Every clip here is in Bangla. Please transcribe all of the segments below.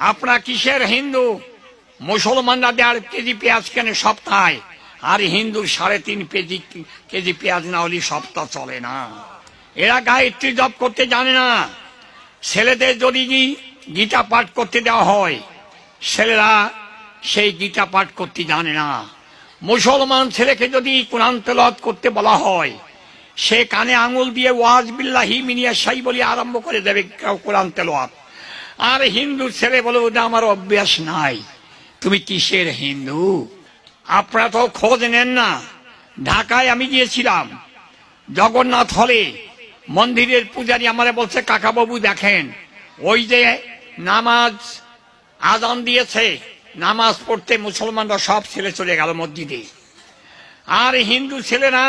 আপনারা কিসের হিন্দু? মুসলমানরা 1.5 কেজি পেঁয়াজ কেনে সপ্তাহে, আর হিন্দুর 3.5 কেজি পেঁয়াজ না হলে সপ্তাহ চলে না। এরা গায়ত্রী জপ করতে জানে না। ছেলেদের যদি গীতা পাঠ করতে দেওয়া হয়, ছেলেরা সেই গীতা পাঠ করতে জানে না। মুসলমান ছেলেকে যদি কোরআন তেলাওয়াত করতে বলা হয়, সে কানে আঙুল দিয়ে ওয়াজ বিল্লাহি মিনিয়া শাই বলে আরম্ভ করে দেবে কোরআন তেলাওয়াত। আর হিন্দু ছেলে বলে ওটা আমার অভ্যাস নাই। তুমি কিসের হিন্দু? আপনারা তো খোঁজ নেন না। ঢাকায় আমি গিয়েছিলাম, জগন্নাথ হলে মন্দিরের পূজারী আমারে বলছে, কাকাবাবু দেখেন, ওই যে নামাজ আজান দিয়েছে, নামাজ পড়তে মুসলমানরা সব ছেলে চলে গেল মসজিদে। আর হিন্দু ছেলেরা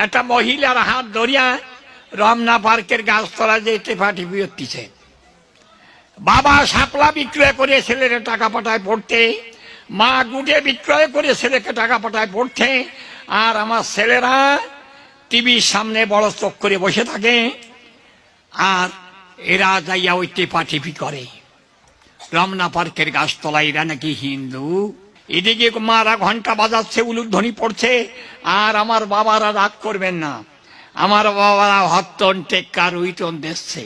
একটা মহিলার হাত ধরিয়া রমনা পার্কের গাছতলা যে টেপাটিপি হচ্ছে। বাবা শাপলা বিক্রয় করে ছেলেরা টাকা পাঠায় পড়তে, মা গুটে বিক্রয় করে ছেলেকে টাকা পাঠায় পড়তে, আর আমার ছেলেরা টিভির সামনে বড় চোখ করে বসে থাকে, আর এরা যাইয়া ওই টেপাটিপি করে রমনা পার্কের গাছতলায়। এরা নাকি হিন্দু? এদিকে মারা ঘন্টা বাজাচ্ছে, উলুধ্বনি পড়ছে, আর আমার বাবারা রাগ করবেন না, আমার বাবারা হত্তন টেক্কার উইটন দেখছে।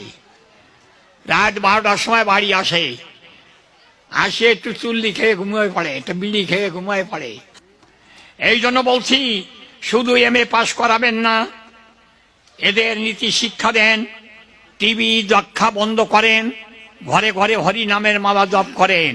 রাত 12টার সময় বাড়ি আসে, একটু চুল্লি খেয়ে ঘুমিয়ে পড়ে, একটু বিড়ি খেয়ে ঘুমিয়ে পড়ে। এই জন্য বলছি, শুধু MA পাস করাবেন না, এদের নীতি শিক্ষা দেন, টিভি দেখা বন্ধ করেন, ঘরে ঘরে হরি নামের মালা জপ করেন।